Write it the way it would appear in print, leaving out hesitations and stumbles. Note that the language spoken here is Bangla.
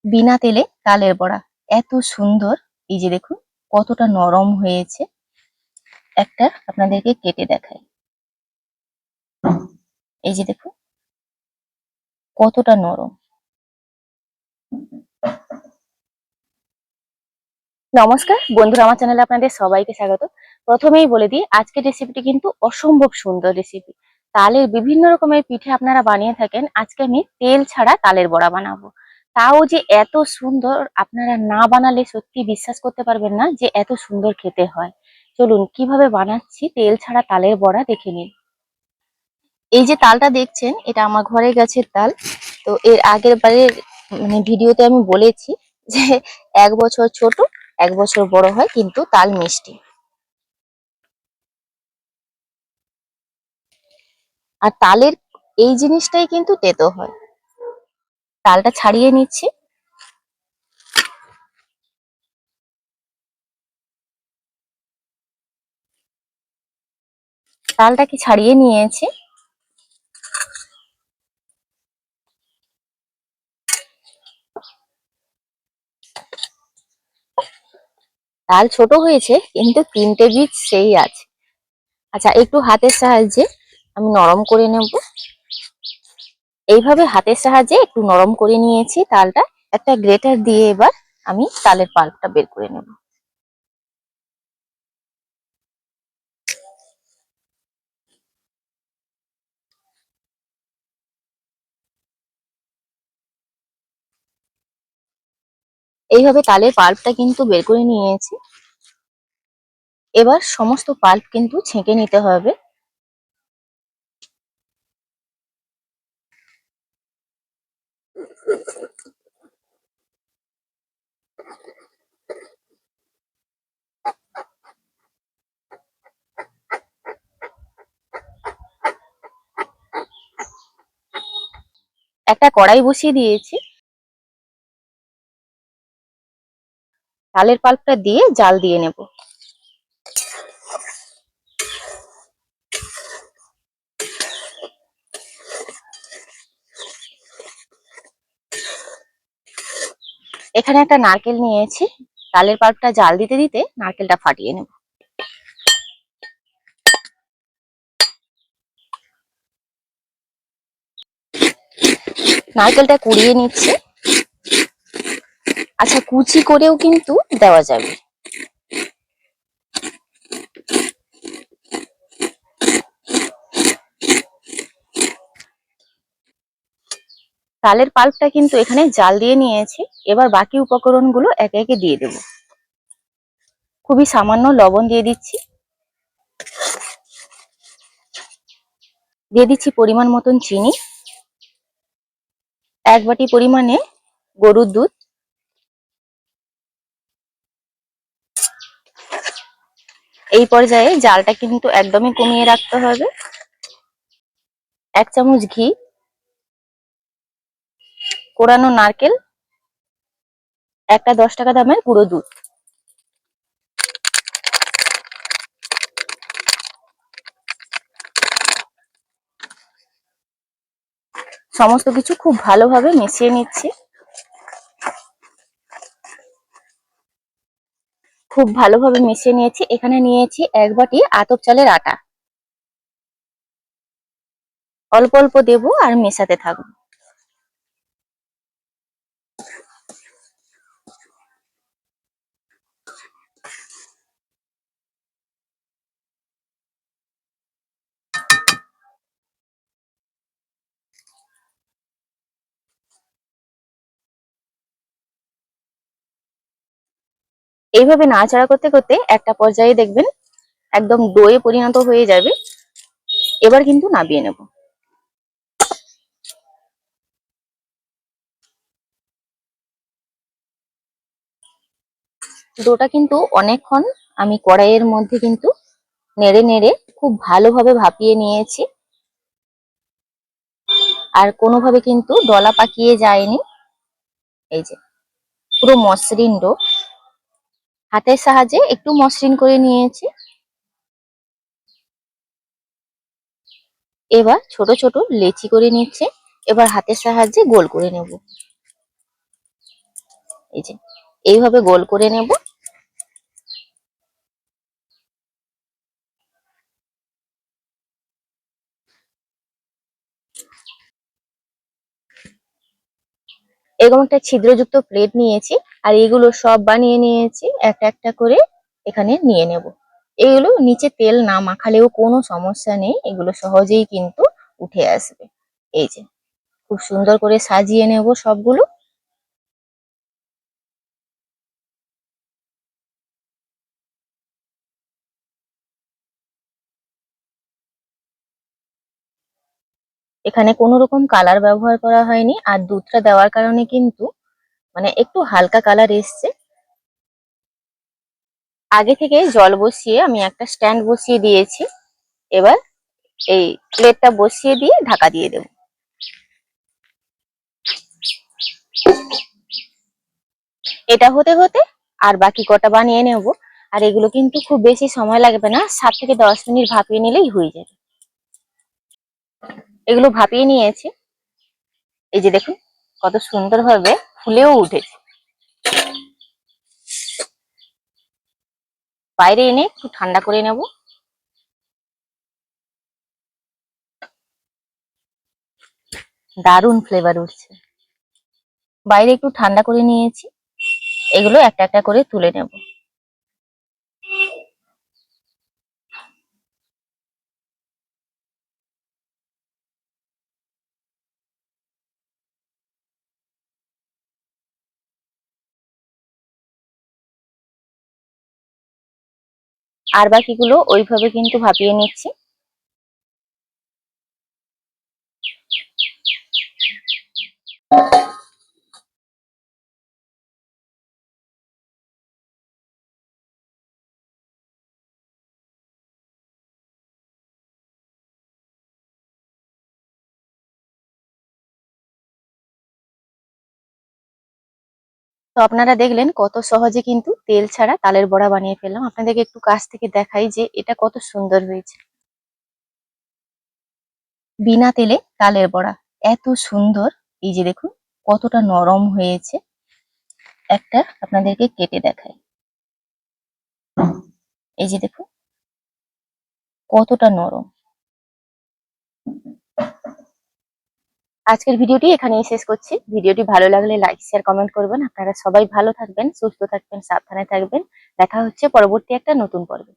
বিনা তেলে তালের বড়া এত সুন্দর। এই যে দেখুন কতটা নরম হয়েছে। একটা আপনাদেরকে কেটে দেখাই। এই যে দেখুন কতটা নরম। নমস্কার বন্ধুরা, আমার চ্যানেলে আপনাদের সবাইকে স্বাগত। প্রথমেই বলে দিই, আজকের রেসিপিটি কিন্তু অসম্ভব সুন্দর রেসিপি। তালের বিভিন্ন রকমের পিঠে আপনারা বানিয়ে থাকেন, আজকে আমি তেল ছাড়া তালের বড়া বানাবো। তাও যে এত সুন্দর, আপনারা না বানালে সত্যি বিশ্বাস করতে পারবেন না যে এত সুন্দর খেতে হয়। চলুন কিভাবে বানাচ্ছি তেল ছাড়া তালের বড়া দেখে নিন। এই যে তালটা দেখছেন, এটা আমার ঘরের গাছের তাল। তো এর আগের বারের ভিডিওতে আমি বলেছি যে 1 বছর ছোট 1 বছর বড় হয় কিন্তু তাল মিষ্টি। আর তালের এই জিনিসটাই কিন্তু তেতো হয়। তালটা ছাড়িয়ে নিচ্ছি। তালটাকে ছাড়িয়ে নিয়েছি। তাল ছোট হয়েছে কিন্তু 3টে বীজ সেই আছে। আচ্ছা, একটু হাতের সাহায্যে আমি নরম করে নেব। এইভাবে হাতের সাহায্যে একটু নরম করে নিয়েছি তালটা। একটা গ্রেটার দিয়ে এবার আমি তালের পাল্পটা বের করে নেব। এইভাবে তালের পাল্পটা কিন্তু বের করে নিয়েছি। এবার সমস্ত পাল্প কিন্তু ছেঁকে নিতে হবে। একটা কড়াই বসিয়ে দিয়েছি। তালের পাল্পটা দিয়ে জাল দিয়ে নেব। এখানে একটা নারকেল নিয়েছি। তালের পাল্পটা জাল দিতে দিতে নারকেলটা ফাটিয়ে নেব। নারকেলটা কুড়িয়ে নিচ্ছি। আচ্ছা, কুচি করেও কিন্তু দেওয়া যাবে। তালের পাল্পটা কিন্তু এখানে জাল দিয়ে নিয়েছি। এবার বাকি উপকরণগুলো একে একে দিয়ে দেব। খুবই সামান্য লবণ দিয়ে দিচ্ছি। দিয়ে দিচ্ছি পরিমাণ মতন চিনি। 1 বাটি পরিমাণে গরুর দুধ। এই পর্যায়ে জালটা কিন্তু একদমই কমিয়ে রাখতে হবে। 1 চামচ ঘি, কোরানো নারকেল, একটা 10 টাকা দামের গুঁড়ো দুধ। সমস্ত কিছু খুব ভালোভাবে মিশিয়ে নিচ্ছি। খুব ভালোভাবে মিশিয়ে নিয়েছি। এখানে নিয়েছি 1 বাটি আতপ চালের আটা। অল্প অল্প দেবো আর মেশাতে থাকবো। এইভাবে নাড়াচাড়া করতে করতে একটা পর্যায়ে দেখবেন একদম ডোয়ে পরিণত হয়ে যাবে। এবার কিন্তু নামিয়ে নেব। ডোটা কিন্তু অনেকক্ষণ আমি কড়াইয়ের মধ্যে কিন্তু নেড়ে নেড়ে খুব ভালোভাবে ভাপিয়ে নিয়েছি। আর কোনোভাবে কিন্তু দলা পাকিয়ে যায়নি। এই যে পুরো মসৃণ ডো। হাতের সাহায্যে একটু মসৃণ করে নিয়েছি। এবার ছোট ছোট লেচি করে নিচ্ছে। এবার হাতের সাহায্যে গোল করে নেব। এই যে এইভাবে গোল করে নেব। এরকম একটা ছিদ্রযুক্ত প্লেট নিয়েছি, আর এগুলো সব বানিয়ে নিয়েছি একটা একটা করে এখানে নিয়ে নেব। এগুলো নিচে তেল না মাখালেও কোনো সমস্যা নেই, এগুলো সহজেই কিন্তু উঠে আসবে। এই যে খুব সুন্দর করে সাজিয়ে নেব সবগুলো। এখানে কোনো রকম কালার ব্যবহার করা হয়নি, আর দুধটা দেওয়ার কারণে কিন্তু মানে একটু হালকা কালার এসছে। আগে থেকে জল বসিয়ে আমি একটা স্ট্যান্ড বসিয়ে দিয়েছি। এবার এই প্লেটটা বসিয়ে দিয়ে ঢাকা দিয়ে দেব। এটা হতে হতে আর বাকি কটা বানিয়ে নেব। আর এগুলো কিন্তু খুব বেশি সময় লাগবে না, 7 থেকে 10 মিনিট ভাপিয়ে নিলেই হয়ে যাবে। এগুলো ভাপিয়ে নিয়েছি, এই যে দেখুন কত সুন্দরভাবে ফুলেও উঠেছে। বাইরে এনে একটু ঠান্ডা করে নেব। দারুণ ফ্লেভার উঠছে। বাইরে একটু ঠান্ডা করে নিয়েছি, এগুলো একটা একটা করে তুলে নেব। আর বাকিগুলো ওইভাবে কিন্তু ভাপিয়ে নিচ্ছি। তো আপনারা দেখলেন কত সহজে কিন্তু তেল ছাড়া তালের বড়া বানিয়ে ফেললাম। আপনাদেরকে একটু কাছ থেকে দেখাই যে এটা কত সুন্দর হয়েছে। বিনা তেলে তালের বড়া এত সুন্দর। এই যে দেখুন কতটা নরম হয়েছে। একটা আপনাদেরকে কেটে দেখাই, এই যে দেখুন কতটা নরম। আজকের ভিডিওটি এখানেই শেষ করছি। ভিডিওটি ভালো লাগলে লাইক শেয়ার কমেন্ট করবেন। আপনারা সবাই ভালো থাকবেন, সুস্থ থাকবেন, সাবধানে থাকবেন। দেখা হচ্ছে পরবর্তী একটা নতুন পর্বে।